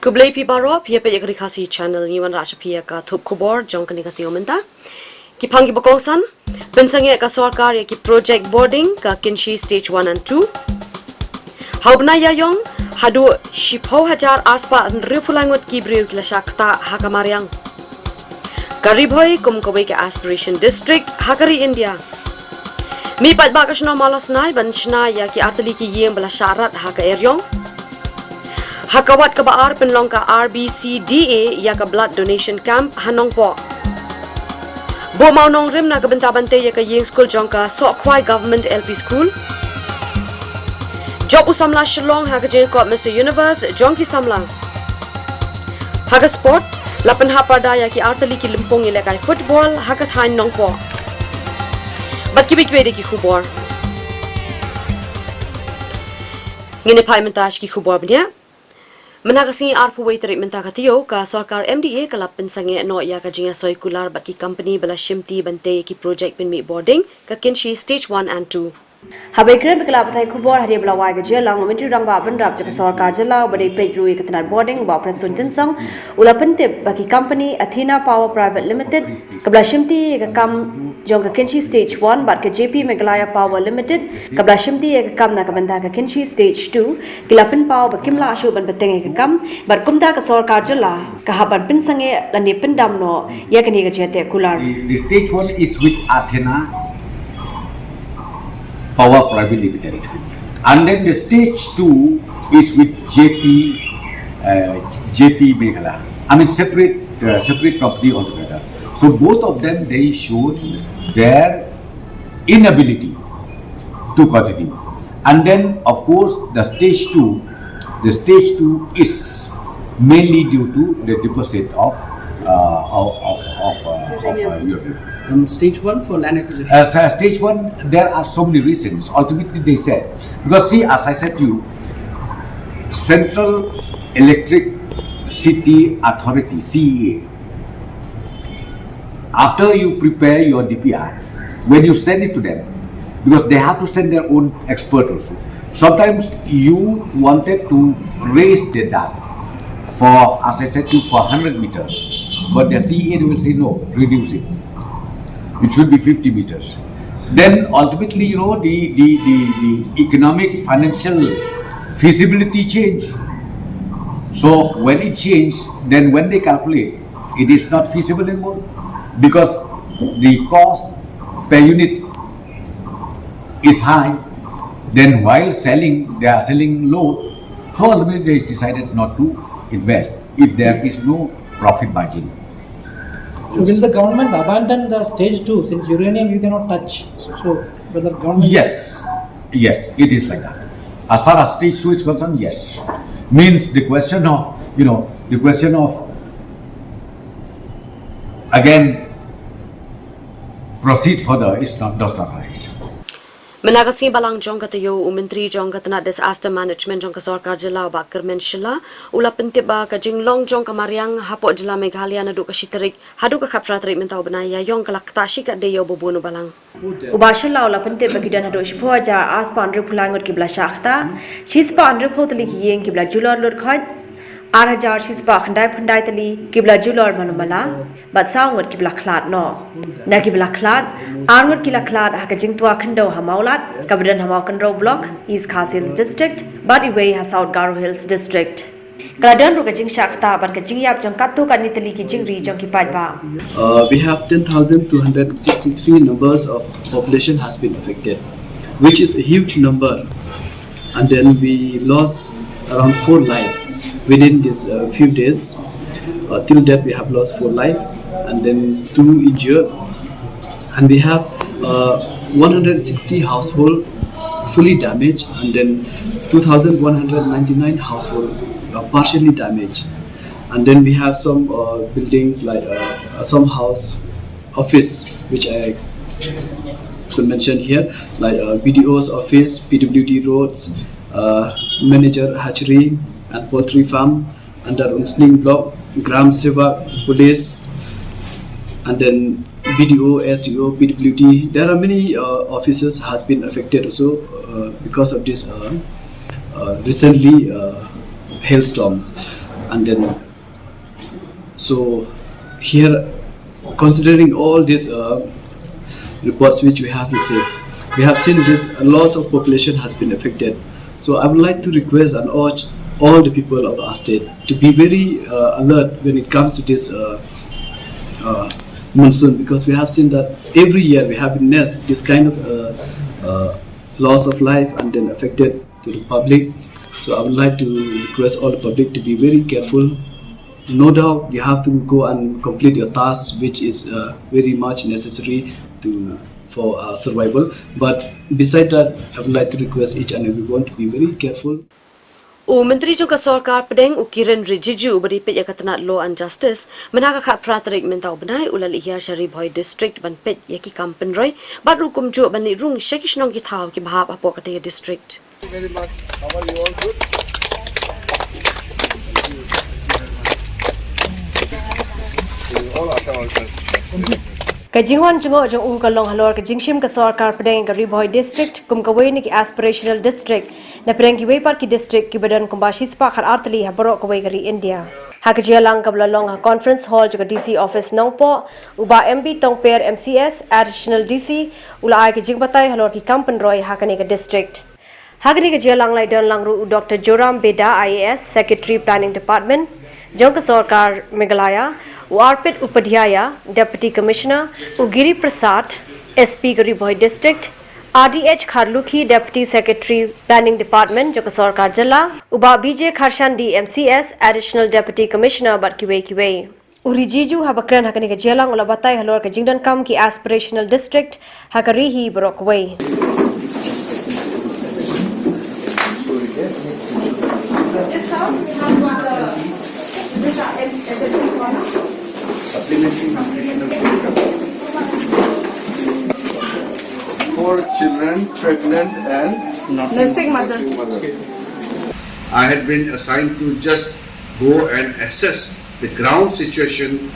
Kublai pi baro pia pe RiKhasi channel ni wan rasha pia ka thup Khubor jong kani ka Taiew menta ki phangi bokongsan pensange ka sarkar ya ki project boarding ka kinshi stage 1 and 2 haubna ya yong hadu shipho hajar aspa rifulangot ki bril kila shakta hakamaryang karibhoi kumkobai ke aspiration district hakari India mi pat ba kashno malas nai banchna ya ki artali ki yeng bala sharat haka eryong Hakawat ka baar penlong ka RBCDA ya ka blood donation camp hanong po. Bo maunong rim na kabenta bante ya ka ying school jong ka Sokwai government LP school. Job usamla shillong ha ka jeng ko Mr Universe jong ki samla. Ha ka sport lapan ha pada ya ki artali ki limpong ile kai football ha ka thain nong po. Bat ki bikwe de ki Khubor. Ngene pai mentash ki Khubor bnya. Menagasi arpu wei terik menta ka Taiew ka sarkar MDA kalap pensange no ya ka jinga soi kular bat ki company bala shimti bante ki project pin mi boarding ka kinshi stage 1 and 2 Habekre bekla pathai Khubor hari bela wai gaje lang mentri rang ba ban rap jaka sarkar jela bade pej rui katnar boarding ba president tinsang ula pente baki company Athena Power Private Limited kabla shimti ka kam jong ka kinshi stage 1 bat ka JP Meghalaya Power Limited kabla shimti ka kam na ka banda ka kinshi stage 2 kilapin power ba kimla ashu ban beteng ka kam bat kumta ka sarkar jela ka haban pin sange lani pin dam no ya kani ga jete kular The stage 1 is with Athena Power Private Limited, and then the stage 2 is with JP Meghalaya. I mean separate property altogether. So both of them they showed their inability to continue, and then of course the stage 2 is mainly due to the deposit of urine. Stage 1 for land acquisition. Stage 1, there are so many reasons. Ultimately, they said, because see, as I said to you, Central Electricity Authority (CEA), after you prepare your DPR, when you send it to them, because they have to send their own expert also. Sometimes you wanted to raise the dam for, as I said to you, for 100 meters, but the CEA will say no, reduce it. It should be 50 meters. Then ultimately, you know, the economic financial feasibility change. So when it changed, then when they calculate, it is not feasible anymore because the cost per unit is high. Then while selling, they are selling low. So ultimately they decided not to invest if there is no profit margin. So will the government abandon the stage 2 since uranium you cannot touch? So whether government... Yes, it is like that. As far as stage 2 is concerned, yes. Means the question of, again, proceed further is does not right. Menagasi balang jong ka Taiew mentri jong ka tana disaster management jong ka sarkar jela ba kermen shila ula pentiba ka jinglong jong ka maryang hapo jela Meghalaya na du ka shiterik hadu ka khapra tarik mentau banaya yong ka laktashi ka Taiew bobono balang ubashila ula pente ba kidan hadu shpo ja aspan ripulangot ki bla shakhta shispan ripotli ki yeng ki bla julor lor khaj 8000 shispa khandai phandai tali kibla julor manumala bat sawngot kibla khlat no na kibla khlat arngot kila khlat ha ka jingtwa khando hamaulat kabdan hamau kanro block East Khasi district but iway ha South Garo Hills district kaladan ru ka jing shakta ban ka jing yap jong katto ka nitali ki jing ri jong ki pat ba we have 10,263 numbers of population has been affected, which is a huge number, and then we lost around 4 lives within this few days. Till that we have lost 4 lives and then 2 injured, and we have 160 households fully damaged, and then 2,199 households partially damaged, and then we have some buildings like some house office which I could mention here, like BDO's office, PWD roads, manager hatchery and poultry farm under Unsling block, Gram Seva police, and then BDO, SDO, PWD. There are many offices has been affected also because of this recently hailstorms. And then, so here, considering all these reports which we have received, we have seen this lots of population has been affected. So I would like to request and urge all the people of our state to be very alert when it comes to this monsoon, because we have seen that every year we have witnessed this kind of loss of life and then affected to the public. So I would like to request all the public to be very careful. No doubt you have to go and complete your tasks, which is very much necessary for survival. But beside that, I would like to request each and everyone to be very careful. U Menteri Jongka Sarkar Pedeng Ukiran Rijiju beri pet yakatana Law and Justice menaka kha pratarik mentau benai ulali hiya Sharif Boy District ban pet yaki kampen roy bat rukum ju ban ni rung shakishnong ki thau ki bahap apo kate district. Very much. How are you all good? All are Kajingwan jungo jong kalong halor kajingshim ka Sarkar Pedeng ka Riboy District kum kawai ni ki aspirational district na Pedeng ki Waypar ki district ki badan kumbashi spa khar artali ha barok kawai kari India. Hakajia lang kabla long ha conference hall juga DC office nongpo uba MB tongper MCS additional DC ula ai ki jingbatai halor ki kampen roy hakani ka district. Hagani kajia lang lai don lang ru Dr. Joram Beda IAS Secretary Planning Department Jongka Sarkar Meghalaya Warpit Upadhyaya Deputy Commissioner Ugiri Prasad SP Gariboy District RDH Kharlukhi Deputy Secretary Planning Department Jongka Sarkar Jilla Uba BJ Kharshandi MCS Additional Deputy Commissioner Kiwei Urijiju habakran hakani ka jelang ula batay halor ka jingdan kam ki aspirational district hakarihi Brokway. for children, pregnant and nursing mother. I had been assigned to just go and assess the ground situation,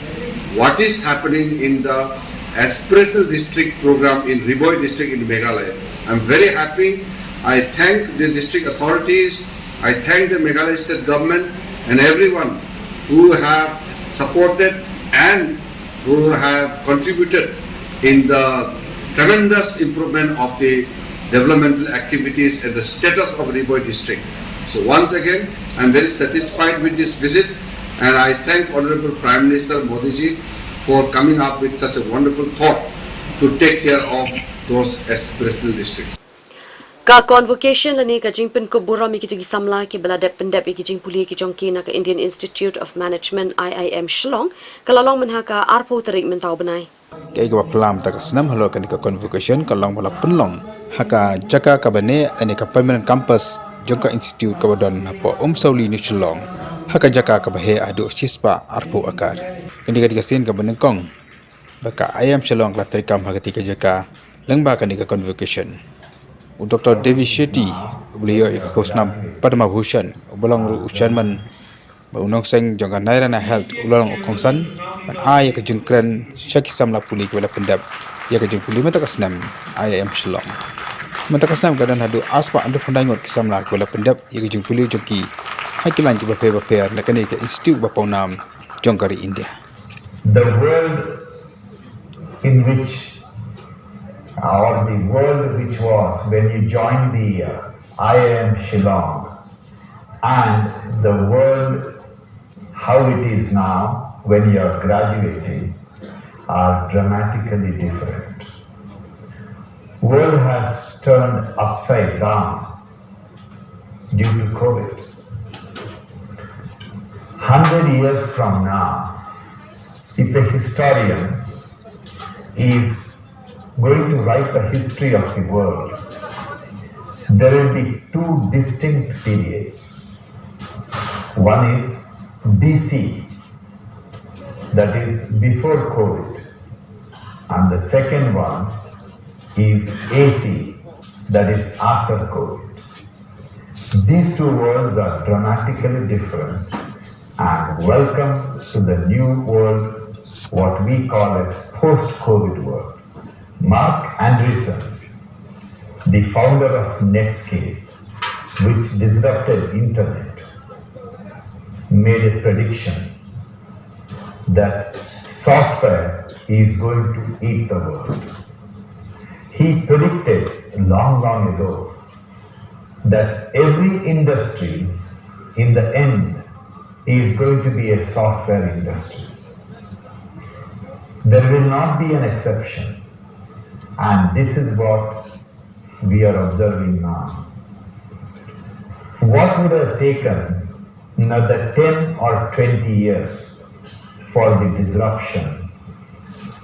what is happening in the aspirational district program in Riboy district in Meghalaya. I'm very happy. I thank the district authorities, I thank the Meghalaya state government and everyone who have supported and who have contributed in the tremendous improvement of the developmental activities and the status of Riboy district. So once again, I am very satisfied with this visit and I thank Honorable Prime Minister Modi ji for coming up with such a wonderful thought to take care of those aspirational districts. Ka convocation lani ka jingpen Khubor mi kitu gisamla ki beladep pendep ki jing puli ki jongki na ka Indian Institute of Management IIM Shillong kalalong menha ka arpo tarik mentau benai. Kay gawa pelam ta kasnam halo kan ka convocation kalong bala penlong haka jaka kabane ani ka permanent campus jongka institute kabadon hapo sauli ni Shillong haka jaka kabahe adu sispa arpo akar kendi ka sin ka benengkong baka IIM Shillong la terikam hagati ka jaka lengba kan ka convocation Dr. David Shetty beliau ikut Padma Bhushan ulang chairman Unong Seng jangka Nairana Health ulang kongsan dan ai ke jengkren syakisam la puli kepada pendap ya ke jeng puli mata kasnam IIM Shillong mata kasnam gadan hadu aspa andu pendangot kisam la kepada pendap ya ke jeng puli jengki hakilan ke beper la kani ke institute bapaunam jongkari India. The world in which or the world which was when you joined the IIM Shillong and the world how it is now when you are graduating are dramatically different. World has turned upside down due to COVID. 100 years from now, if a historian is going to write the history of the world, there will be two distinct periods. One is BC, that is before COVID, and the second one is AC, that is after COVID. These two worlds are dramatically different, and welcome to the new world, what we call as post-COVID world. Mark Andreessen, the founder of Netscape, which disrupted internet, made a prediction that software is going to eat the world. He predicted long, long ago that every industry in the end is going to be a software industry. There will not be an exception, and this is what we are observing now. What would have taken another 10 or 20 years for the disruption?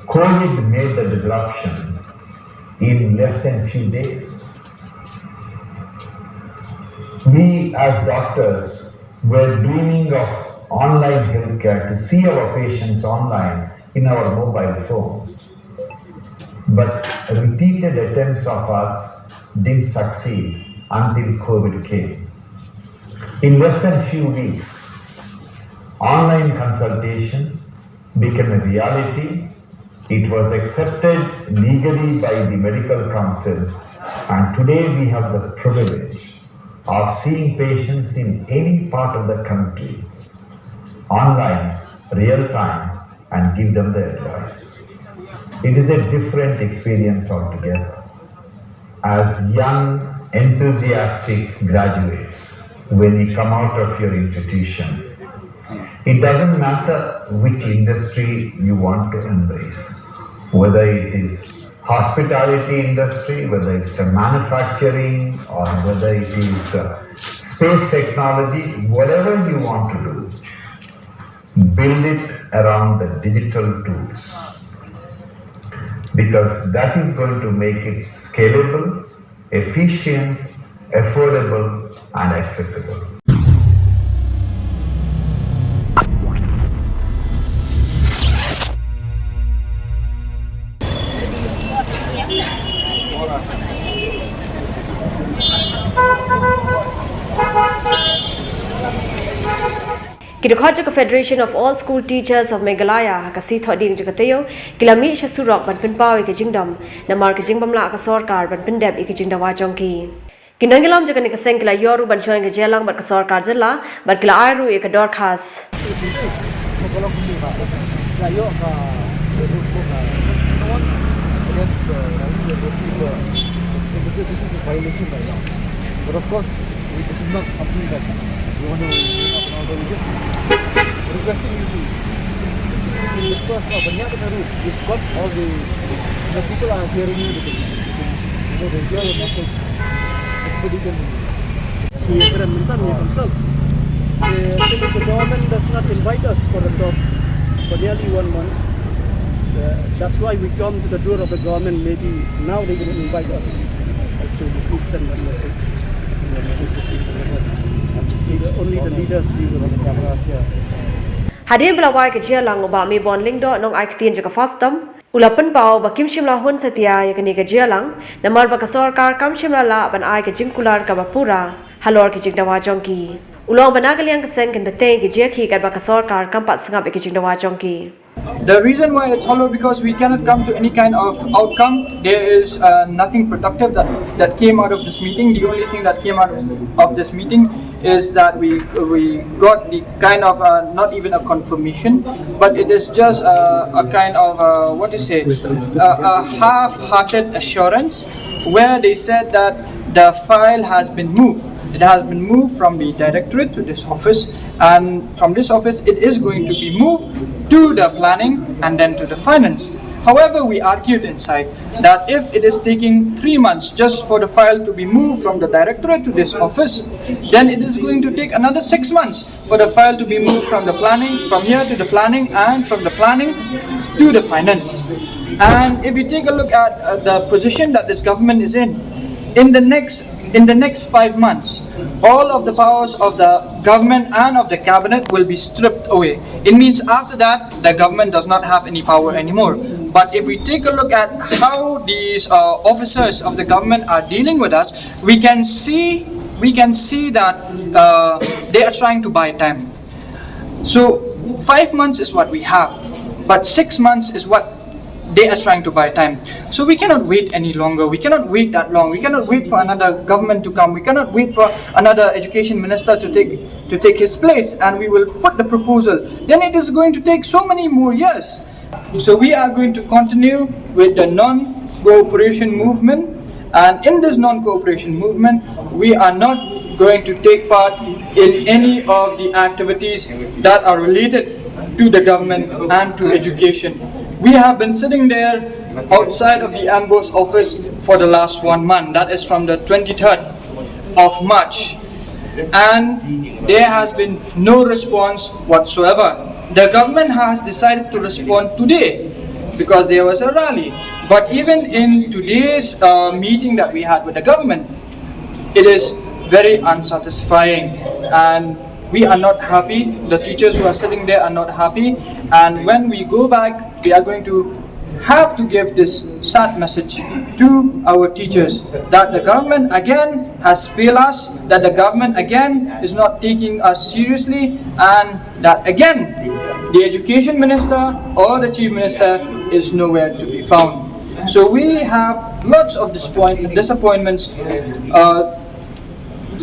COVID made the disruption in less than few days. We as doctors were dreaming of online healthcare, to see our patients online in our mobile phone. But repeated attempts of us didn't succeed until COVID came. In less than few weeks, online consultation became a reality. It was accepted legally by the medical council, and today we have the privilege of seeing patients in any part of the country online, real time, and give them the advice. It is a different experience altogether. As young, enthusiastic graduates, when you come out of your institution, it doesn't matter which industry you want to embrace, whether it is hospitality industry, whether it's a manufacturing, or whether it is space technology, whatever you want to do, build it around the digital tools, because that is going to make it scalable, efficient, affordable, and accessible. Kidukhaja Federation of All School Teachers of Meghalaya kasi thoding Taiew kilami sha surok ban pinpaw ke jingdom namar ke jingbamla ka sarkar ban pindep ke jingdawa jongki kinangilam jagani ka sengkla yoru ban shoing ke jelang ban ka sarkar jilla ban kila airu ek dor khas But of course, this is not something that we want to bring up now, but we just requesting you to discuss now. But yeah, we've got all the people are hearing you, they hear your message. Everybody can see experimental themselves. Since the government does not invite us for the talk for nearly 1 month, that's why we come to the door of the government. Maybe now they will invite us. Also, please send a message. Only the leaders will have the cameras here. Hadir belawai ke jelang oba mi bondling do nong ai ktien jaka fastam ulapan pau ba kim shimla hun satia yakani ke jelang namar ba ka sarkar kam shimla la ban ai ke jingkular ka bapura halor ke jingdawa jongki ulong banagaliang ke seng ken beteng ke jekhi ka ba ka sarkar kam pat sangap ke jingdawa jongki. The reason why it's hollow because we cannot come to any kind of outcome. There is nothing productive that came out of this meeting. The only thing that came out of this meeting is that we got the kind of not even a confirmation, but it is just a kind of a half-hearted assurance where they said that the file has been moved. It has been moved from the directorate to this office, and from this office it is going to be moved to the planning and then to the finance. However, we argued inside that if it is taking 3 months just for the file to be moved from the directorate to this office, then it is going to take another 6 months for the file to be moved from the planning, from here to the planning, and from the planning to the finance. And if you take a look at the position that this government is in the next 5 months, all of the powers of the government and of the cabinet will be stripped away. It means after that, the government does not have any power anymore. But if we take a look at how these officers of the government are dealing with us, we can see that they are trying to buy time. So 5 months is what we have, but 6 months is what they are trying to buy time. So we cannot wait any longer. We cannot wait that long. We cannot wait for another government to come. We cannot wait for another education minister to take his place, and we will put the proposal. Then it is going to take so many more years. So we are going to continue with the non-cooperation movement, and in this non-cooperation movement, we are not going to take part in any of the activities that are related to the government and to education. We have been sitting there outside of the ambush office for the last 1 month. That is from the 23rd of March. And there has been no response whatsoever. The government has decided to respond today because there was a rally. But even in today's meeting that we had with the government, it is very unsatisfying, and we are not happy. The teachers who are sitting there are not happy, and when we go back, we are going to have to give this sad message to our teachers that the government again has failed us, that the government again is not taking us seriously, and that again the education minister or the chief minister is nowhere to be found. So we have lots of disappointments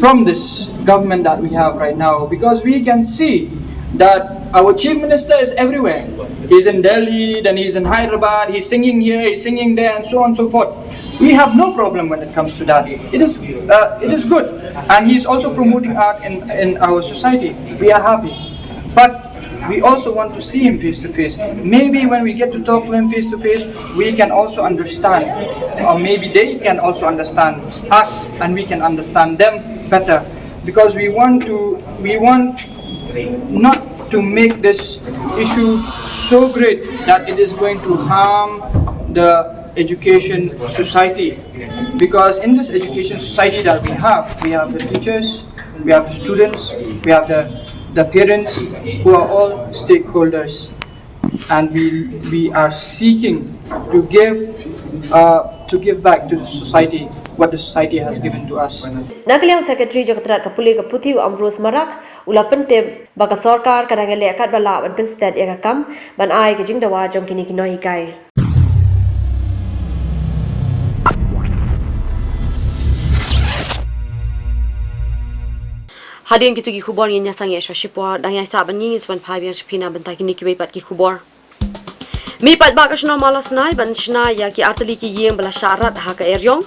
from this government that we have right now, because we can see that our chief minister is everywhere. He's in Delhi, then he's in Hyderabad, he's singing here, he's singing there, and so on and so forth. We have no problem when it comes to that. It is good, and he's also promoting art in our society. We are happy, but we also want to see him face to face. Maybe when we get to talk to him face to face, we can also understand, or maybe they can also understand us, and we can understand them better, because we want not to make this issue so great that it is going to harm the education society. Because in this education society that we have the teachers, we have the students, we have the parents, who are all stakeholders, and we are seeking to give back to the society what the society has given to us. Nakaliang Secretary Jakatrat Kapuli Kaputhi Ambrose Marak Ulapente Baka Sorkar Karangale Akat Bala and Pinstead Yakam Ban I Kijing Dawa Jonkini Kinohikai. Hadirin gitu ki Khubor nya sang ya shipor dang yang saban ni swan phai yang shpina bentai ki nikibai pat ki Khubor. Mi pat ba ka shna malas nai ban shna ya ki artali ki yeng bala syarat ha ka eryong.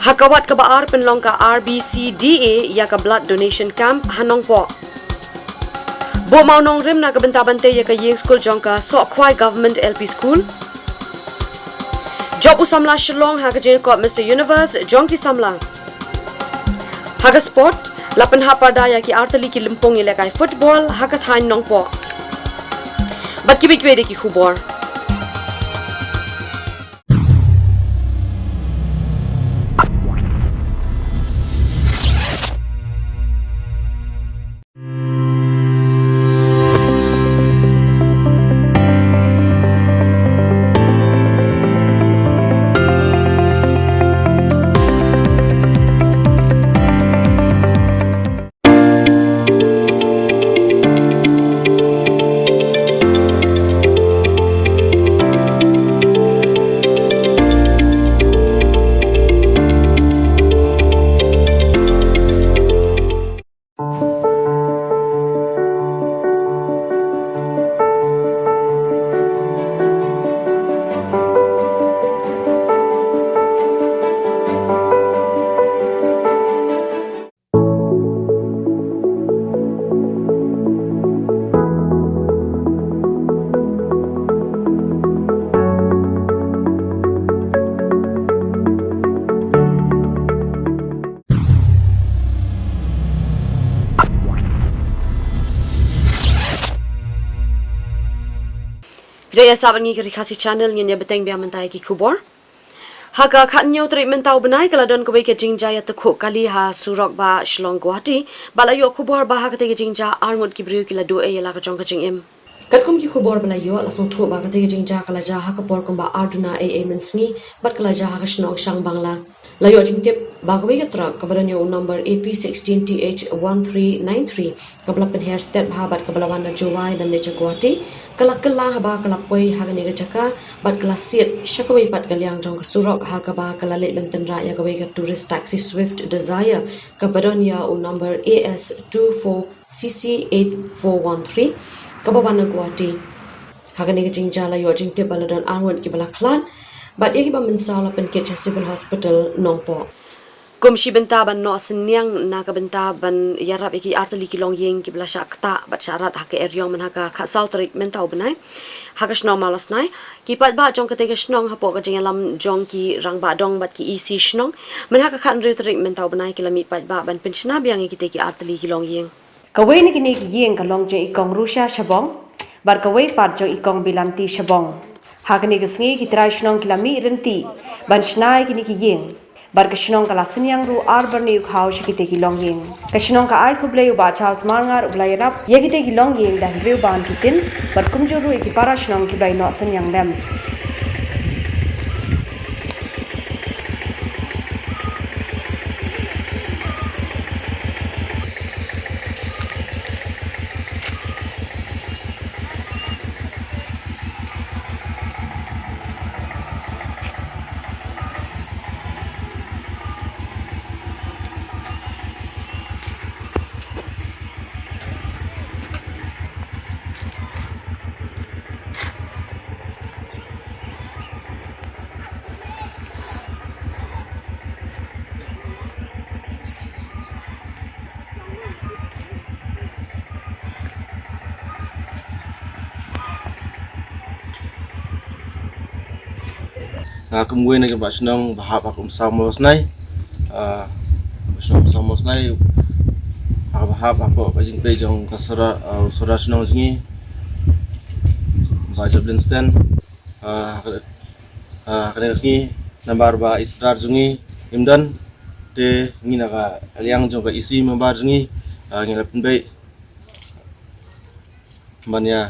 Hakawat ka baar penlong ka RBCDA ya ka blood donation camp hanong po. Bo mau nong rim na ka benta bante ya ka yeng school jong ka so kwai government LP school. Job usamla Shillong ha ka jeng ko Mr Universe jong ki samla. Haga sport lapan hapada ya ki artali ki limpong ilakai football hakat hain nong po. Bat ki bikwe ki Khubor. Daya saban ngi RiKhasi channel nya beteng bia mentai ki Khubor. Haga khatnyo treatment tau benai kala don kowe ke jingja ya tekho kali ha surok ba Shillong Guwahati balayo Khubor ba ha kate ke jingja arngot ki brio kila do e la ka jong ka jing em. Katkum ki Khubor balayo la song tho ba kate ke jingja kala ja ha ka por kum ba arduna e mensngi bat kala ja ha ka shnong shang bangla. Layo jingtip bagawai ka truck kabaranyo number AP16TH1393 kabalapan hair step habat kabalawan na Juwai ban necha Guwahati kalak kala haba kalakpoi hagani ka jaka bat klasit syakawai pat galyang jong kasurok hagaba kalalit benten ra ya gawai ka tourist taxi Swift Desire kabaranyo number AS24CC8413 kabawan na Guwahati hagani ka jingja layo jingtip baladon anwan ki balaklan bat yagi ba mensala penkit civil hospital nongpo. Kumshi bentaban no senyang na bentaban yarap iki arteli kilong yeng ki bla syakta bat syarat hake eryong men haka khasau terik mentau benai haka shnong malas nai ki pat ba jong kate shnong hapo ka jengalam jong ki rang ba dong bat ki isi shnong men haka khan ri terik mentau benai kilami pat ba ban penchna biang ki te ki arteli kilong yeng Kawai ni kini ki yeng kalong je ikong Russia shabong bar kawai pat jo ikong bilanti shabong hakni gesngi ki trai shnong kilami renti ban shnai kini ki yeng bar ka shnong kala senyang ru arban ni khau shikite ki long yeng ka shnong ka ai khublei ba Charles Marngar ublai rap yegite ki long yeng dan reu ban kitin bar kumjuru ki para shnong ki bai no senyang dem Kemudian lagi bersenang bahap aku bersama senai, bersama senai, bahap aku bajing pejong kasara surah senang sini, baca blendstand, kena sini nambar ba israr sini, imdan, te ini naga aliang jong isi nambar sini, ngelap baik, banyak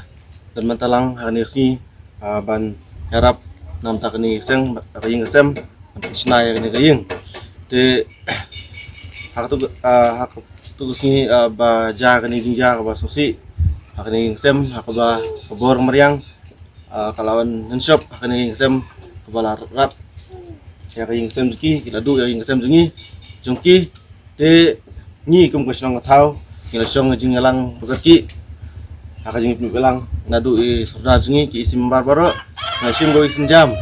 dan mentalang kena sini, ban harap nam tak ni seng kaying sem snai ni kaying te hak tu sini ba ja kani jingja ba sosi hak ni sem hak ba Khubor meriang kalawan shop hak ni sem ba rat ya kaying sem ki kila du ya kaying sem jungki te ni kum ko snong thau kila song jingalang bekerki hak jing bilang nadu i sodar jingi ki isim barbaro nasim go isinjam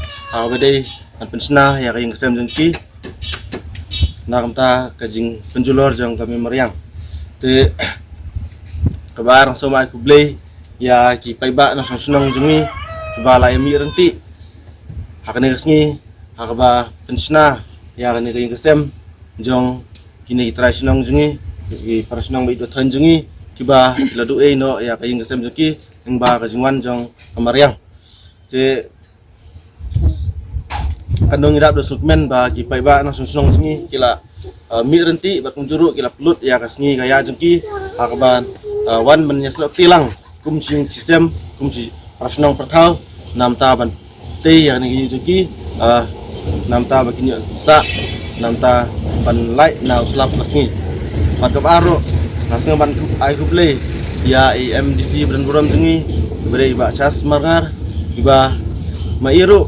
bede an pensna ya kaying kesem jengki nakamta kajing penjulur jang kami meriang te kabar sama aku blay ya ki paiba na sunong jengi bala yami renti hakane kesngi hakaba pensna ya kane kaying kesem jong kini kita sunong jengi ki parasnong bi do than jengi kiba ladu e no ya kaying kesem jengki ing ba kajingwan jong kamariang te kandung irap do sukmen ba ki paiba na sunong jengi kila mi renti bat kunjuru kila pelut ya kasngi gaya jengki hakaban wan menyeslok tilang kumsing sistem kumsi parasnong perthau nam ta ban te ya ni jengki nam ta bakini sa nam ta ban lai na uslap kasngi matkap aro naseng ban ai kuble ya MDC bran buram jengi bere ba Charles Marngar iba mairu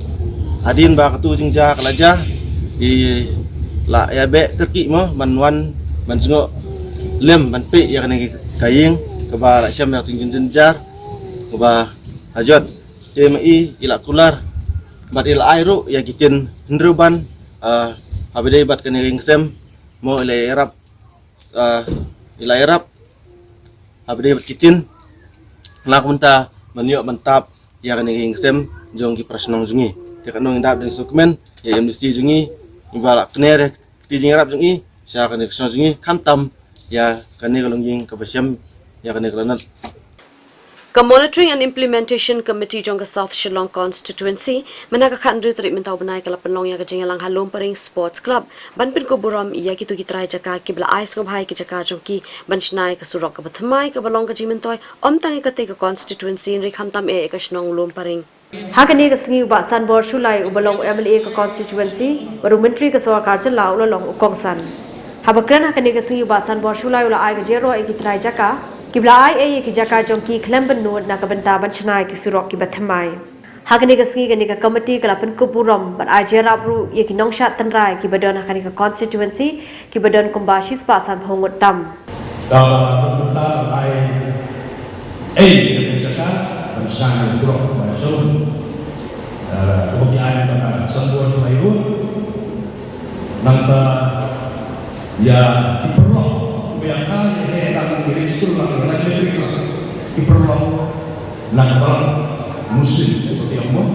adin ba katu jingja kalaja di la ya be terki mo manwan mansungo lem ban pe ya kane kaying ke ba la syam ya tinjin jenjar ke ba hajat TMI ila kular bat ila airu ya kitin ndruban abide bat kane ringsem mo ila erap abide bat kitin lakunta maniok mantap ya kane ringsem jong ki prasnong jungi tekanong indap dan dokumen ya MDC jungi ibala knere tijing rap jungi sya kane ksong jungi kamtam ya kane kalongjing kabasyam ya kane kalanat Ka Monitoring and Implementation Committee jong ka South Shillong Constituency manaka khandri tri mentau benai kala penlong ya ka jingalang halom paring sports club ban pin ko buram ya kitu kitrai jaka kibla ice ko bhai ki jaka jong ki ban shnai ka surok ka bathmai ka balong ka jimentoy om tangi ka te ka constituency ri khamtam e ka shnong lom paring Hakani ka singi ba Sanbor Shulai ubalong MLA ka constituency baru menteri ka sarkar jela ulalong ukongsan. Habakran hakani ka singi ba Sanbor Shulai ula ai ka jero ai kitrai jaka kibla ai ki jaka jongki klemben nuot na ka bentaban chnai ki surok ki bathamai. Hakani ka singi ka committee ka lapan kuburam bat ai jera bru ye ki nongshat tanrai ki badon hakani ka constituency ki badon kumbashis pa san hongot tam. Dalam bentar jaka bersama surok Monsoon kemudian kata Sanbor Shulai nangka ya diperlukan kebiasaan ini dalam ministry lah, negeri lah diperlukan nangka muslim seperti yang mau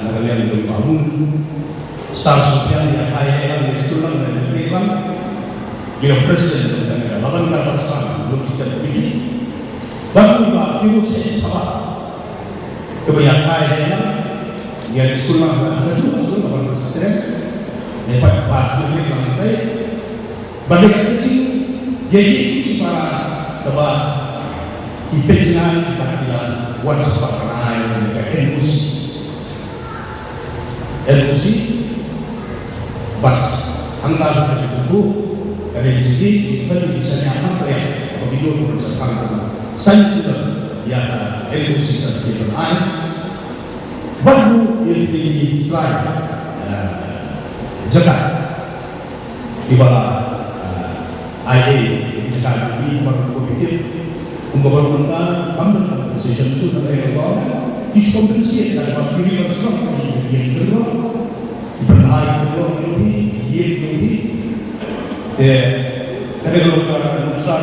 negeri yang berbangun start seperti yang ayah ministry lah, negeri lah bila presiden dan negara 18 belum kita begini baru juga virus sama kebiasaan yang sekolah ada juga sekolah presiden dapat pas negeri lantai balik kecil jadi para tebak impeachment pada wan sebab kerana mereka LUC but antara itu dari segi kalau bisa nyaman ya video bersama saya juga ya LUC seperti baru yang try jaga di bawah IA jaga ini baru berpikir membangun compensation sudah ada diskompensasi dalam periode selama yang kedua diperhati kedua lebih kalau nusa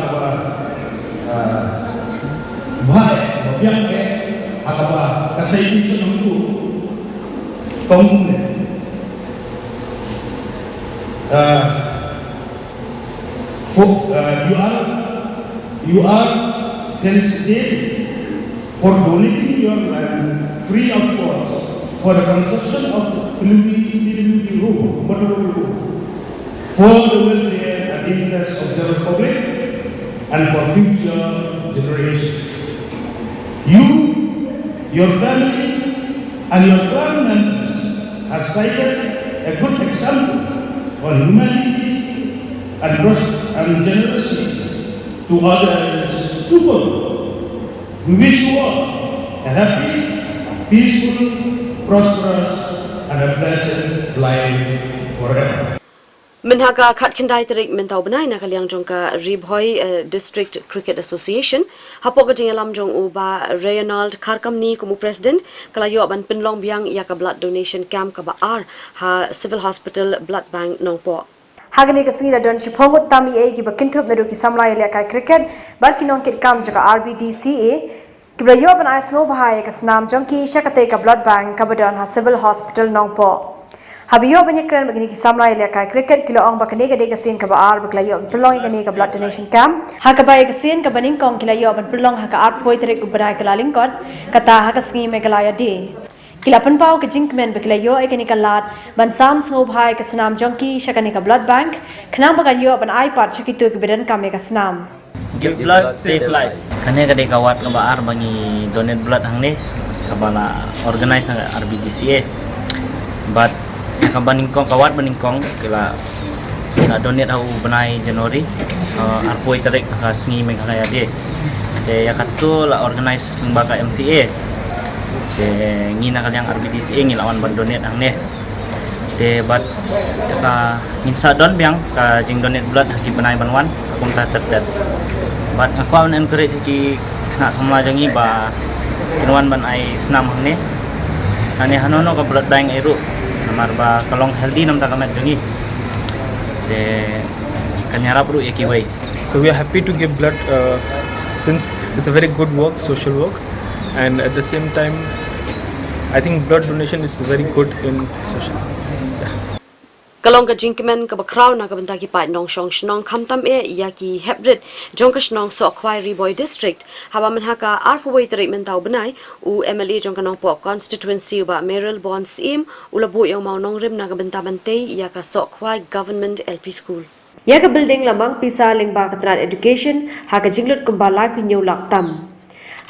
bahaya bagian apa kesehatan itu komponen you are felicitated for donating your land free of cost for the construction of PWD road, for the welfare and interest of the public and for future generations. You, your family, and your clan members have cited a good example on humanity and generosity to others to follow. We wish you all a happy, peaceful, prosperous, and a blessed life forever. Menhaga khat kendai terik mentau benai na kaliang jongka Ribhoi District Cricket Association hapok gading alam jong uba Reynald Karkamni kumu president kalayo ban penlong biang ya ka blood donation camp ka ba ha civil hospital blood bank nongpo. Hagani ka singi don chiphongot tami e ki bakinthop meru ki samlai le kai cricket bar ki nong kit kam jaga RBDCA Kiblayo ban ais ngo bahaya ka snam jongki shakate ka blood bank ka badon ha civil hospital nongpo. Habiyo banyak keren begini kisah mulai lekai cricket kilo ong bakane gade kasin ka baar baklayo pelong gane ka blood donation camp ha ka bai kasin ka baning kong kilayo ban pelong ha ka art poi terik ubrai ka lalingkot kata ha ka sngi me kalaya de kilapan pau ka jinkmen baklayo ai kani ka lat ban sam sngo bhai ka snam jongki shakane ka blood bank khnam baganyo ban ai part chakitu ka bedan ka me ka snam give blood save life kane gade kawat ka baar bangi donate blood hang ne ka bala organize na RBDCA but kabaningkong kawat baningkong kila donate au benai Januari arpoi tarik ka sngi Meghalaya de ya katu la organize lembaga MCA de ngina kalyang RBDCA ngilawan ban donate ang ne de bat ka nginsa don biang ka jing donate blood ki benai banwan akum ta terdet bat aku an encourage ki na samla jangi ba kinwan ban ai snam hang ne ane hanono ka blood bank eru marba kalong healthy nam takamet jungi de kanyara puru eki way. So we are happy to give blood since it's a very good work, social work, and at the same time I think blood donation is very good in social. Kalong ka jinkmen ka bakraw na ka bantaki pa nong shong shnong khamtam e yaki hebrit jong ka shnong so akwai Ribhoi district haba man haka arpoi tari mentau benai u MLA jong ka nong po constituency ba Merrill Bond Sim ulabu yang mau nong rim na ka bantabante yaka so akwai government LP school yaka building lamang pisa lingba katran education haka jinglut kumba lai pinyo laktam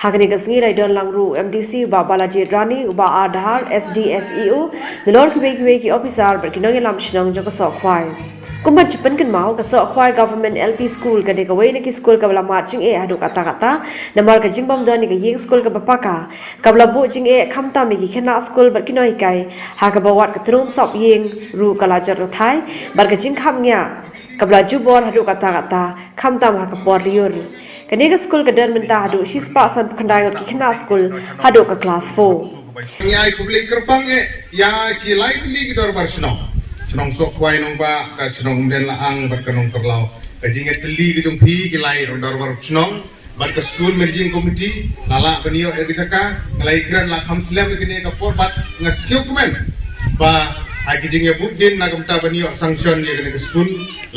Hagani gasngi rai don langru MDC uba Balaji Rani uba Adhar SDSEO the Lord ki officer berkinong lam shnong joko sok khwai. Kumba chipan kan mau ka sok khwai government LP school ka deka wei ki school ka bala marching e hadu kata namar ka jingbam don ni ka yeng school ka bapaka kabla bu jing e khamta mi ki khena school berkinoi kai ha ka bawat ka trum sop yeng ru kala jar thai bar ka jing kham nya kabla jubor hadu kata khamta ma ka por liur kaniga school ka dan minta hadu shispa san khandai ki khena school hadu ka class 4 ya public kerpang ya ki likely ki dor barsno chnong sok kwai nong ba ka chnong den la ang bar kanong terlau ka jinge teli ki jong phi ki lai dor bar chnong bar ka school managing committee lala banio editaka ngalai gran la khamslam ki ne ka por bat ngaskyo kumen ba ai ki jinge budin na kamta banio sanction ye ka school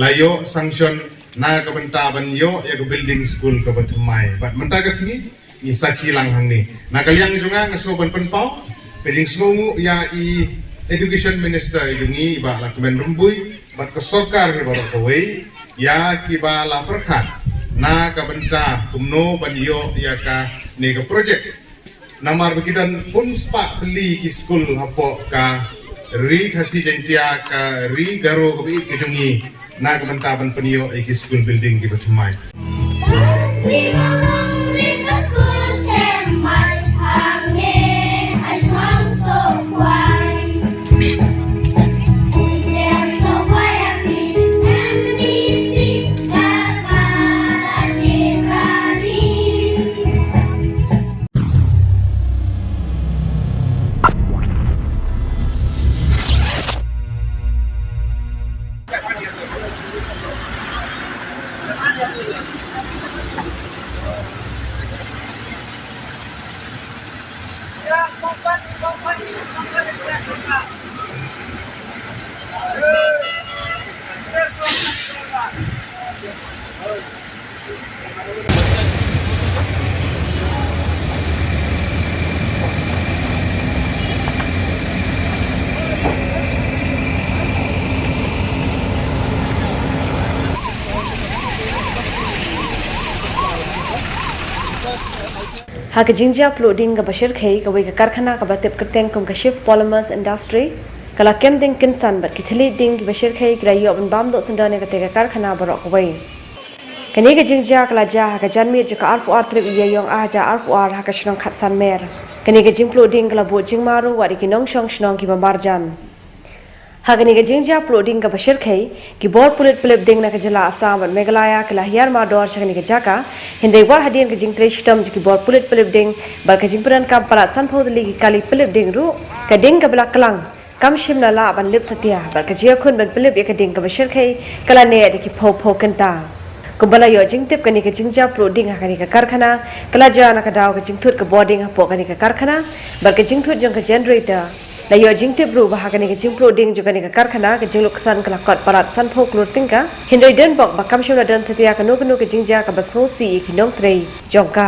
layo sanction na ka benta banyo ya ka building school ka batumai bat menta ka sini ni sakhi lang hang ni na kaliang junga ngaso ban penpau peding semomu ya I education minister jungi ba la kemen rumbui bat ka sarkar ni ba kawai ya ki ba la perkhat na ka benta kumno banyo ya ka ni ka project namar bekidan pun spa beli ki school hapo ka RiKhasi jentia ka garo ka bi ki jungi na ka benta ban penio ki school building ki batumai Hak jinja uploading ka bashir khai ka wei ka karkhana ka batep kerteng kum ka shift polymers industry kala kem ding kinsan bat kithli ding ki bashir khai ka yo ban bam do sandane ka te ka karkhana barok wei kani ka jinja kala ja ka janmi je ka arpu artrip ye yong a ja arpu ar ha ka shnong khat san mer kani ka jing uploading kala bo jing maru wari ki nong shong shnong ki marjan Hagani ka jinja uploading ka bashir khai ki bor pulit plip ding na ka jala Assam ban Meghalaya kala hiar ma dor chakani ka jaka hindai war hadian ka jing treshtam ki bor pulit plip ding bar ka jing pran kam parat san phodli ki kali plip ding ru ka ding ka bla klang kam shim na la ban lip satya bar ka jia khun ban plip ka ding ka bashir khai kala ne de ki pho kanta kumbala yo jing tip kani ka jinja uploading hagani ka karkhana kala ja na ka daw ka jing thut ka boarding ha po kani ka karkhana bar ka jing thut jang ka generator la yo jing tip ru bahagani ka jing uploading juga ni ka karkhana ka jing luksan kala kot parat san pho klurting ka hindai den bok ba kam shula dan setia ka no ka jingja ka baso si ki nong trei jongka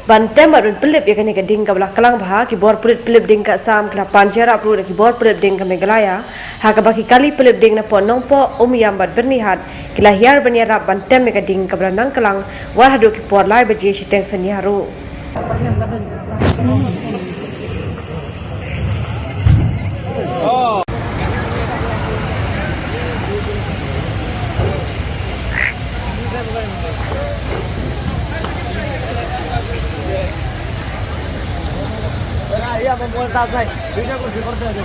ban temarun plip ya kani ka ding ka bla kalang bha ki bor plip ding ka sam kala panjara upload ki bor plip ding ka Meghalaya ha ka baki kali plip ding na po nong po yam bat berni hat kila hiar bania rap ban tem ka ding ka bla nang kalang war hadu ki por lai baje shi teng san yaru Iya, membuat tasai. Bisa aku seperti itu.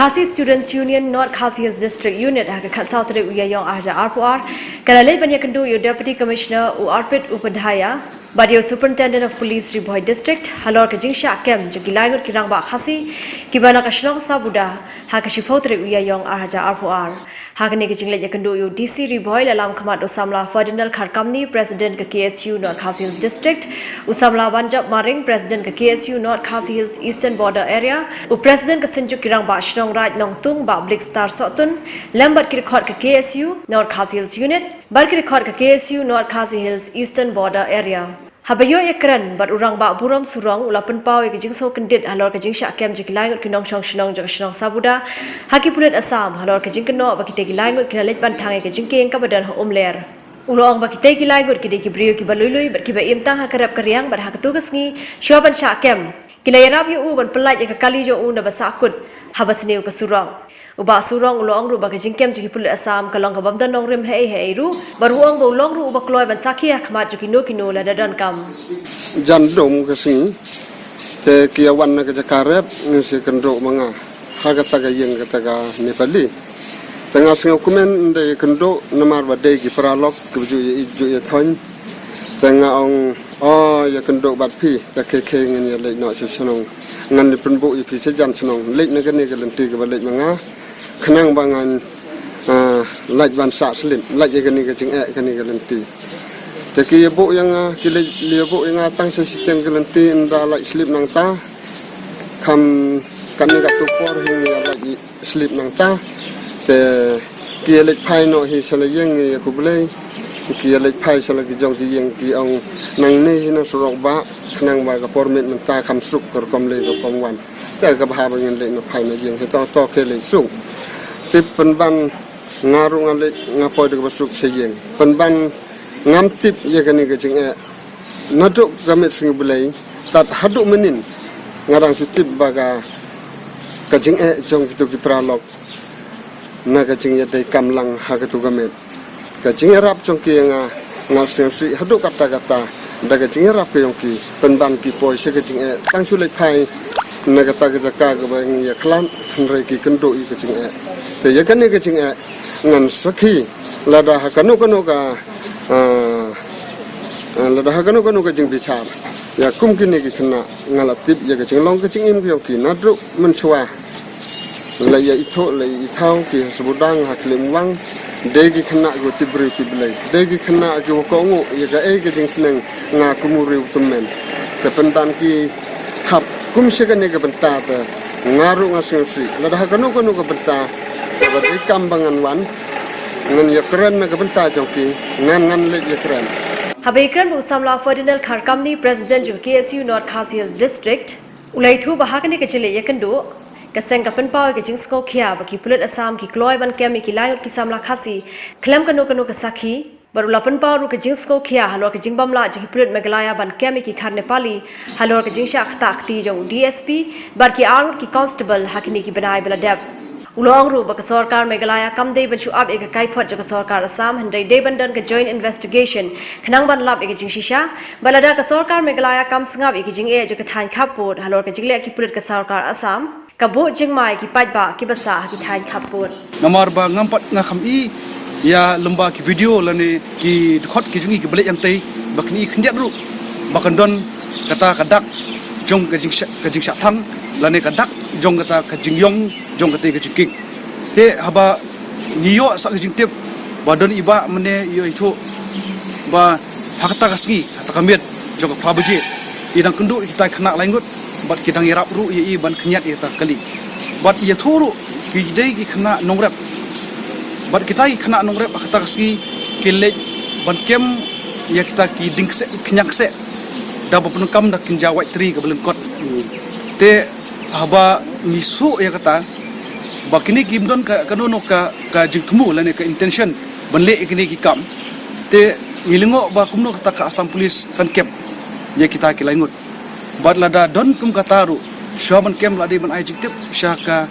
Khasi Students Union North Khasi District Unit ha ka South Re uyayong aja RPR kala le banya kendu yo Deputy Commissioner u Arpit Upadhyaya Badio Superintendent of Police Riboy District, Halor Kajingsha Kem, Jagilangut Kirangba Khasi, Kibana Kashlong Sabuda, Hakashipotre Uyayong Arhaja Arpuar, Hakane Kijinglet Yakandu, DC Riboy, Alam Kamado Samla, Ferdinand Kharkamni, President KSU North Khasi Hills District, Usamla Banjab Maring, President KSU North Khasi Hills Eastern Border Area, President Kasinju Kirangba Shnong Raj Nongtung, Bablik Star Sotun, Lambat Kirkot KSU North Khasi Hills Unit, Barkirkot KSU North Khasi Hills Eastern Border Area. Habayo ekran bar urang ba buram surang ulapan pau ke jingso kendit halor ke jingsha kem jikilangut kinong shong shnong jang shnong sabuda haki pulet asam halor ke jingkeno ba kite gilangut kinalet ban thang ke jingkeng ka badan umler ulong ba kite gilangut kide kibriyo ki balului bar ki ba imtang hakarap karyang bar hakatugas ngi shoban sha kem kilayarap yu ban pelaj ka kali jo una basakut habasniu ka surang uba surang ulong ru ba ke jingkem jiki pulet asam kalong ka bamdan nong rim hei ru baruang bo long ru uba kloy ban sakhi khmat jukino kino la dadan kam jandom kasi te kia wan ka jakarep ngisi kendro manga hagata ga yeng kata ga nepali tengah singo kumen de kendro namar badai ki pralok keju ye thon tengah ong ya kendro bat pi ta ke ngin ya le no sonong ngan ni penbu pi se jan sonong le na ga ne ga lenti ga le manga khnang bangan laj ban sa slim laj ga ni ga jing e ga ni ga lenti Taki ibu yang kili ibu yang atang sistem kelanti inda like slip nang ta kam kami kat tupor hingga lagi slip nang ta te kia lek pai no hi salayeng ya kubulai kia lek pai salagi jong ki yang ki ong nang ne hina surok ba kenang ba ka permit menta kam suk kor kom le ko kom wan te ka ba bangin le no pai na yang to to ke le suk tip penban ngaru ngale ngapo de basuk seyeng penban ngam tip ya kani ke jing naduk gamet sing bulai tat haduk menin ngarang sutip baga ka jing jong kitu ki pralok na ka jing ya dai kamlang ha ka tu gamet ka jing rap jong ki nga si haduk kata-kata da ka jing rap ke yong ki penban ki poi se ka jing tang su lek pai na ka ta ka jaka ka ba ngi ya khlan re ki kendo i ka jing te ya kani ka jing ngan sakhi lada ha kanu ka lada hagano kanu ka jing bichar ya kum kini ki khna ngala tip ya ka jing long ka jing im ki ki nadru menchwa la ya itho la ithau ki subudang haklim wang de ki khna go tibri ki blai de ki khna ki ko ngo ya ka e ka jing sneng nga kumuri utumen te pendan ki hap kum se ka ne ka benta ta ngaru ngasing si lada hagano kanu ka benta ba de kambangan wan ngan ya keren na ka benta jongki ngan le ya keren Habaikan Usamla Ferdinand Kharkamni President of KSU North Khasi Hills District Ulaitu bahagani kecile yakando kaseng kapan pau ke jingsko khia baki pulet asam ki kloy ban kem ki layon ki samla khasi klam kano ka sakhi barulapan pau ru ke jingsko khia halor ke jingbamla jiki pulet megalaya ban kem ki khar nepali halor ke jingsha khta akti jong DSP barki arut ki constable hakini ki banai bela deb Ulong ru baka sarkar Meghalaya kam dei ban shu ab ek kai phot jaka sarkar Assam handai dei bandan ka joint investigation khnang ban lab ek jing shisha balada ka sarkar Meghalaya kam sngab ek jing e jaka thain khapot halor ka jingle ki pulit ka sarkar Assam ka bo jing mai ki pajba ki basa ki thain khapot namar ba ngampat ngakam i ya lemba ki video lani ki khot ki jungi ki balik yang tei bakni khndiat ru bakan don kata kadak jong ka jing sha thang lani kadak jong kata ka jing yong jong kata ka jing te haba niyo sak jing tip badon iba mene yo itu ba hakata kasgi kata kamit jong ka baje idang kendu kita kena langut bat kita ngirap ru i ban knyat ita kali bat ia thuru ki dei ki kena nongrap bat kita ki kena nongrap hakata kasgi kile ban kem ya kita ki dingse knyak se da penukam da kinja white tree ka belengkot te haba misu ya kata bakini gimdon ka kanono ka jingtmu lane ka intention banle ikini ki kam te ngilingo ba kumno kata ka Assam police kan kep ya kita ki laingut bat lada don kum kataru shaban kem ladi ban ai jingtip syaka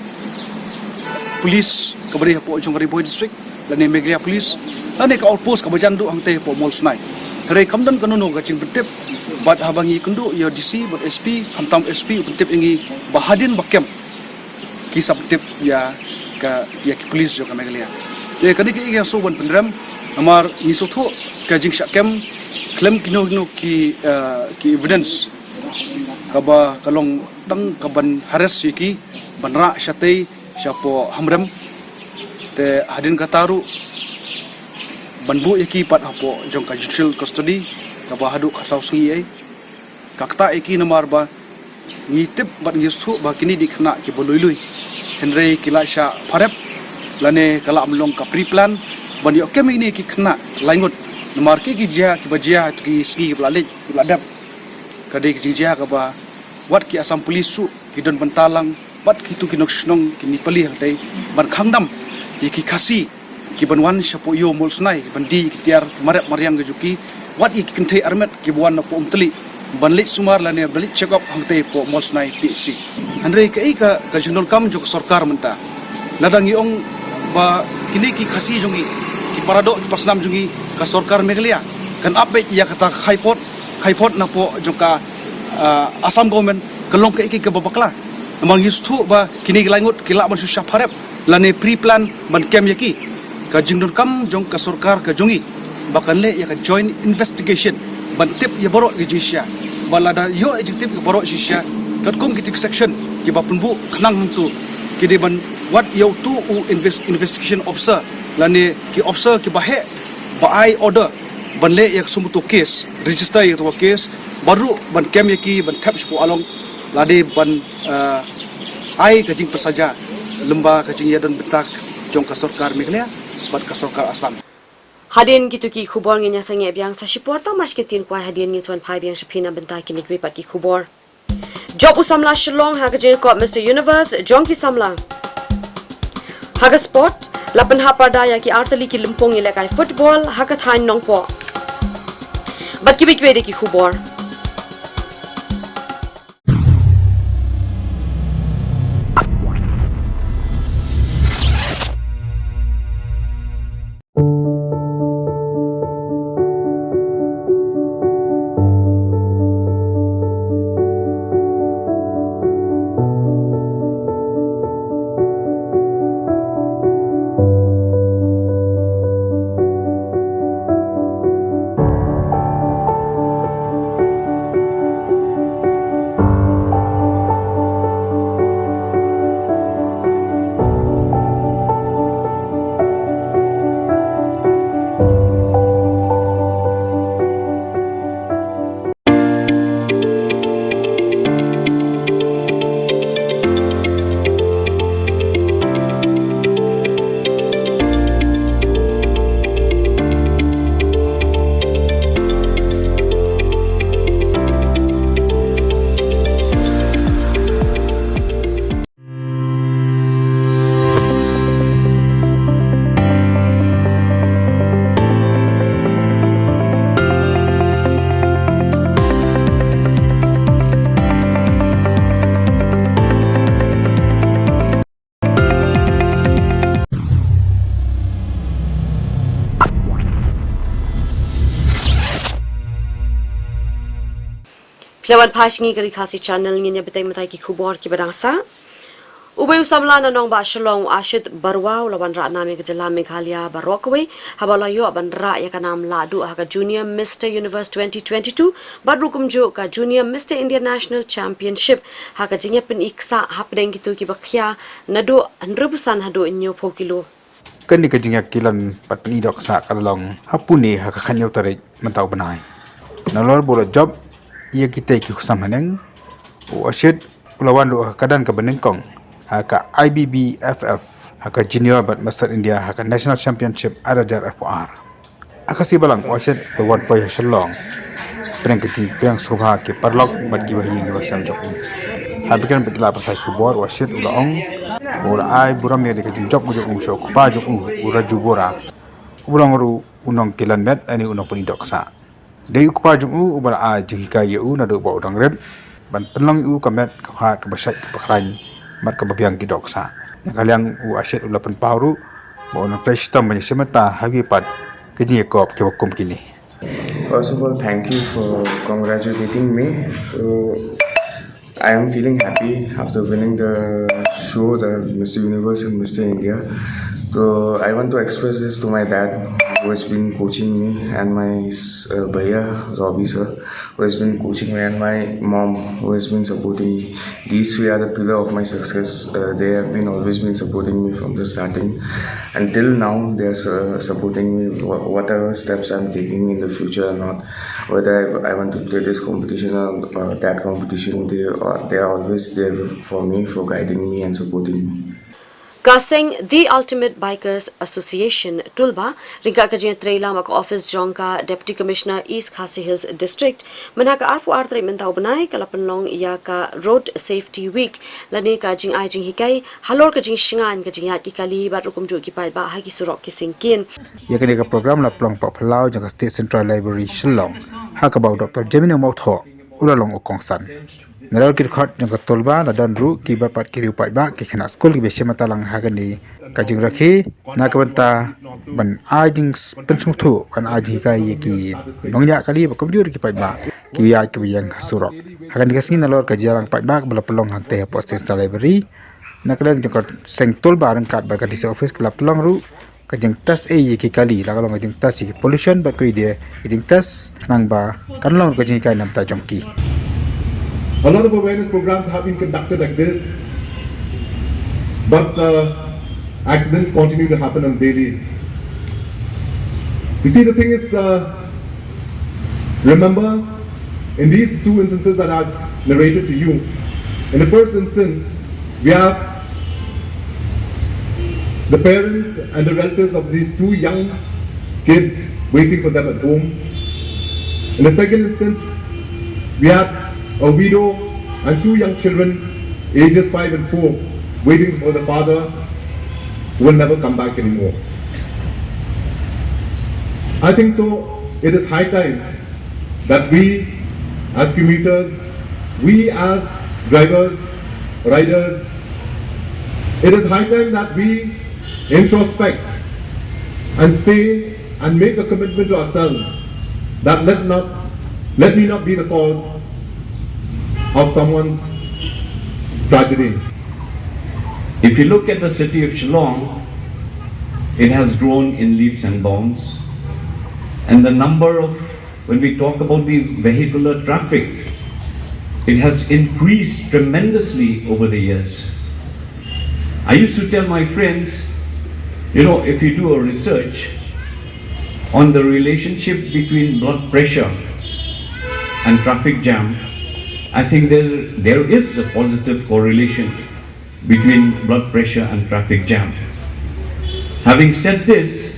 police ka bari po jong Riboy district lane Meghalaya police lane ka outpost ka bajandu angte po mol snai hare kamdon kanono ka jingtip bat habangi kundu ya DC bat SP kamtam SP pentip ingi bahadin bakem kisah pentip ya ka ya ki police jo ka Meghalaya je kani ki ya so ban pendram amar ni so tho ka jing sha kem claim kino ki evidence kaba kalong tang kaban haras ki banra syatei syapo hamrem te hadin kataru banbu yaki pat hapo jongka judicial custody kaba hadu khasausi ai kakta eki namar ba ngitip bat ngistu ba kini dikena ki bolului henry kila sya farep lane kala amlong ka pre-plan ban yo kem ini ki kena laingut namar ki jia ki bajia tu ki ski blalik ki bladap kadai ki jia ka ba wat ki asam polis su ki don bentalang bat ki tu ki noksnong ki nipali hatai ban khangdam ki khasi ki banwan syapo yo molsnai bandi ki tiar marap mariang gejuki wat ki kentai armet ki buan na po umteli banlit sumar lane balik check up hangte po molsnai pc andre ka junol kam jo sarkar menta ladang yong ba kini ki khasi jongi ki parado ki pasnam jongi ka sarkar meglia kan ape ia kata khaipot na po jongka asam government kalong ka iki ka babakla amang yustu ba kini langut kila man susah parep lane pre plan ban kem yaki ka jingnul kam jong ka sarkar ka jongi bakan le ya ka joint investigation ban tip ya borok ki jisya balada yo ejective ki borok jisya kat kum ki section ki ba punbu khnang tu ki de ban what yo tu investigation officer lane ki officer ki ba he ba ai order ban le ya sumutu case register ya tu case baru ban kem yaki ban tap spo along lade ban ai ka jing persaja lemba ka jing ya dan bentak jong ka sarkar meglia bat ka sarkar asam Hadin gitu ki Khubor ngenya sange biang sa sipor ta mars kitin kwa hadin ngin 15 biang shapina bentai ki nikwi pat ki Khubor job usamla shlong ha gajin ko Mr Universe jong ki samla haga sport lapan hapada ya ki artali ki limpong ile kai football haga thain nongpo bat ki bikwe de ki Khubor Lawan pasngi ke RiKhasi channel nginya betai matai ki Khubor ki badangsa Ubay usamla na nong ba shalong ashit barwa lawan ra nami ke jela Meghalaya barokwe habalayo aban ra ya kanam ladu ha ka Junior Mr Universe 2022 badrukum jo ka Junior Mr India National Championship ha ka jingya pen iksa hapdeng gitu ki bakhya nado andrebusan hado inyo phokilo kan ni ka jingya kilan patni dok sa kalong hapuni ha ka khanyo tarik mantau banai nalor bola job ia kita ki khusam haneng o ashit ulawan do kadan ka benengkong haka IBBFF haka Junior but Master India haka National Championship arajar FR akasi balang o ashit the one boy shalong prengketi preng subha ke parlok bat ki bahi ngi basam jok habikan bekla patai Khubor o ashit ulaong bola ai buram ya de job go jok so pa jok ura jubora ulang ru unong kilan met ani unong puni doksa Dei ukpa jungu ubal a jihika yu na do ba udang red ban penlong u kamet ka ka basai ka pakran mat ka babiang ki doksa ngaliang u asyet ulapan pauru bo na prestam ban semata hagi pat kini kop ke wakum kini First of all, thank you for congratulating me. I am feeling happy after winning the show, the Mr. Universe and Mr. India. So I want to express this to my dad. who has been coaching me, and my bhaiya, Robbie sir, who has been coaching me, and my mom, who has been supporting me. These three are the pillar of my success. They have been always been supporting me from the starting. Until now, they are supporting me whatever steps I'm taking in the future or not. Whether I want to play this competition or that competition, they are always there for me, for guiding me and supporting me. Kaseng the Ultimate Bikers Association Tulba ringka kajin trailer mak office jongka Deputy Commissioner East Khasi Hills District menaka arpu artre mentau benai kalapenlong ia ka Road Safety Week lani kajing ajing hikai halor kajing shingan kajing yat ki kali bat rukum ju ki pai ba ha ki surok ki singkin ya kene ka program la plong pa phlau jang State Central Library Shillong ha ka ba Dr. Jemino Mautho ulalong okongsan Naral kirkhot jang tolba na dan ru ki ba pat ki upai ba ki khana school ki besema talang hagani kajing rakhi na kabanta ban ajing pensung thu ban aji ka ye ki nongya kali ba komjur ki pai ba ki ya ki yang hasurok hagan kasni nalor ka jarang pai ba bala pelong hang te post library na kala jang seng tolba rang kat ba ka dis office kala pelong ru kajing tas ye ki kali la kalong kajing tas ki pollution ba ko ide kajing tas nang ba kanlong kajing kai nam ta jongki A lot of awareness programs have been conducted like this, but accidents continue to happen on daily. You see, the thing is, remember, in these two instances that I've narrated to you, in the first instance, we have the parents and the relatives of these two young kids waiting for them at home. In the second instance, we have a widow and two young children, ages 5 and 4, waiting for the father who will never come back anymore. I think so, it is high time that we as commuters, we as drivers, riders, it is high time that we introspect and say and make a commitment to ourselves that let me not be the cause of someone's tragedy. If you look at the city of Shillong, it has grown in leaps and bounds. And the number of, when we talk about the vehicular traffic, it has increased tremendously over the years. I used to tell my friends, you know, if you do a research on the relationship between blood pressure and traffic jam, I think there is a positive correlation between blood pressure and traffic jam. Having said this,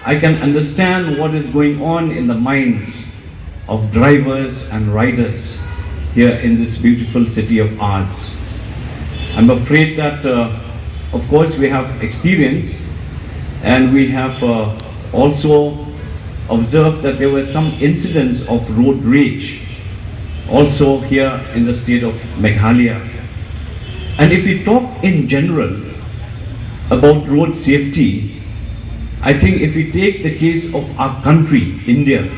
I can understand what is going on in the minds of drivers and riders here in this beautiful city of ours. I'm afraid that, of course, we have experience and we have also observed that there were some incidents of road rage also here in the state of Meghalaya. And if we talk in general about road safety, I think if we take the case of our country, India,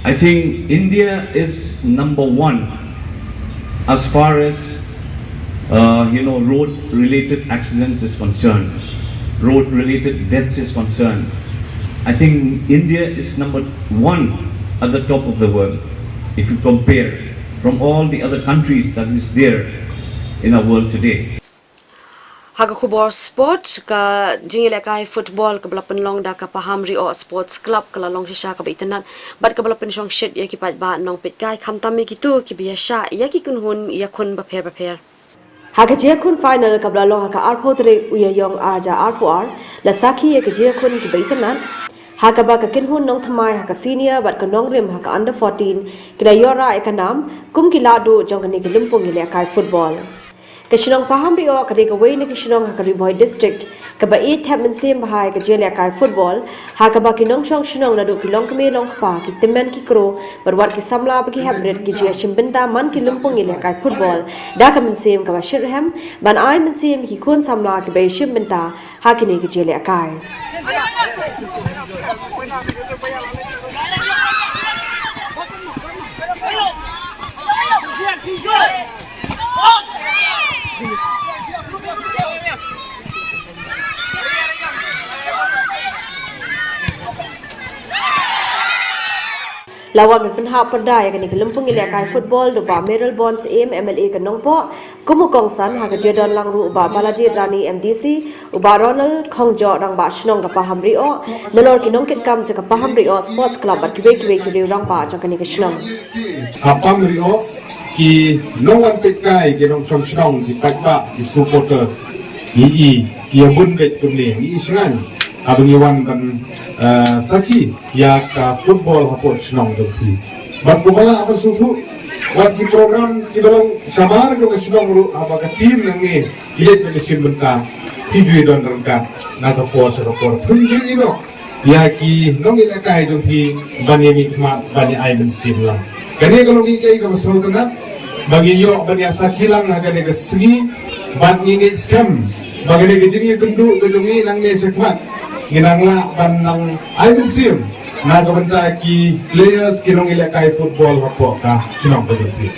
I think India is number one as far as road-related accidents is concerned, road-related deaths is concerned. I think India is number one at the top of the world. If you compare from all the other countries that is there in our world today. Haga Khubor sport ka jingile kai football ka balapan long da ka pahamri o sports club ka long sha ka bitanan bat ka balapan shong shit ya ki pat ba nong pit kai khamtami ki tu ki biya sha ya ki kun hun ya kun ba pher Haga je kun final ka bala long ka arpotre uya yong aja arpoar la sakhi ya ka je kun ki bitanan Haka ba ka kinhun nong thamai haka senior bat ka nong rim haka under 14 kila yora ekanam kum kilado jong ka ni limpong ile kai football. Kashinong pahamri o ka ka way ni kashinong haka riboy district ka ba it have sim bahai ka jele kai football haka ba kinong shong shinong na do kilong kami long pa ki timen ki kro barwat ki samla ba ki habret ki je shimbinta man ki limpong ile kai football da ka sim ka ba shirham ban ai sim ki kun samla ki ba shimbinta haki ni ki jele kai. lawan penha perda ya kini kelumpung ile kai football do ba Meryl Bonds aim MLA ke nongpo kumu kongsan ha ke jedon langru ba Balaji Rani MDC uba Ronald Khongjo rang ba shnong ka paham rio melor ki nongkit kam je ka paham rio sports club bat kibe ki rio rang ba jo kini ke shnong Apam rio ki no one pit kai ki nong chong shnong di fakta di supporters ki abun bet kumni isngan abang iwan kan saki ya ka football hapot shnong doki bat kumala apa susu wat ki program ki balong samar ko shnong ru apa ka team nangi ilet be simbenta pijui don rangka na to po sa por punji ino ya ki nong ile kai doki bani mi ma bani ai ben simla kani kalau ki kai ko so kana bagi yo bani asa hilang na kani ke segi ban ngi scam bagi ke jini kendu ke jungi nang ngi sekmat ginangla ban nang ai ben sim na ko benta ki players ki nong ile kai football hapo ka sinong ko doki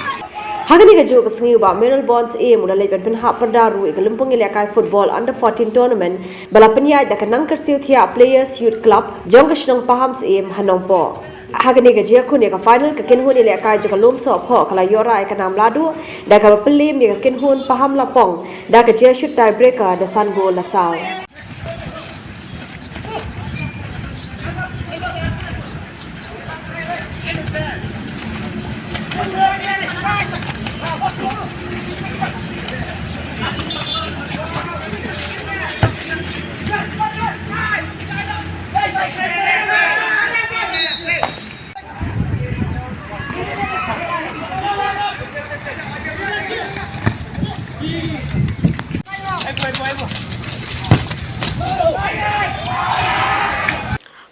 Hagani ka jo kasengi ba Meryl Bonds aim ula lay ben ha perda ru ke lumpung ile kai football under 14 tournament bala penya da kanang kersiu thia players youth club jong kashnong pahams aim hanong po Hagani ka jia kun ka final ka kinhun ile kai jo kalum so pho kala yora ka nam ladu da ka pelim ka kinhun paham lapong da ka jia shoot tie breaker da san goal la saw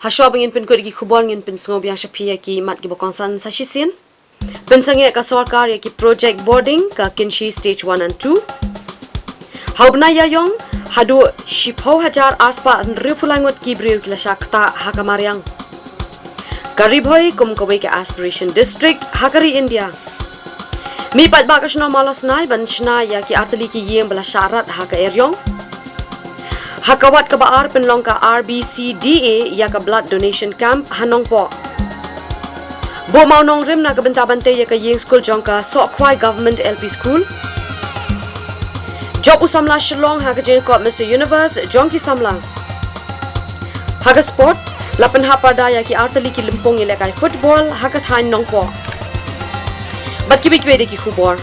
Hasyo bangin pin ko di Khubor ngin pin sngob yang shapia ki mat ki bokongsan sa shisin. Pensange ka sarkar ya ki project boarding ka kinshi stage 1 and 2. Haubna ya yong hadu shipho hajar aspa rifulangot ki briu ki lashakta hakamariang. Karibhoi kumkawai ke aspiration district hakari India. Mi pat ba kasno malas nai ban shna ya ki artali ki yeng bala syarat haka eryong. Hakawat ka baar penlong ka RBCDA ya ka blood donation camp hanong po. Bo mau nong rim na ka benta bante ya ka yeng school jong ka Sokwai government LP school. Job usamla Shillong ha ka jeng ko Mr Universe jong ki samlang. Haga sport lapan hapada ya ki artali ki limpong ile kai football ha ka thain nong po. Bat ki bikbe ki Khubor.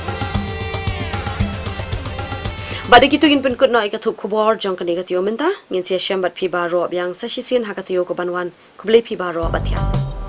Bada gitu gin pun kut no ikatuk Khubor jong kani gatiyo menta ngin sia syam bat pi baro biang sa shisin hakatiyo ko banwan kublei pi baro bat yaso.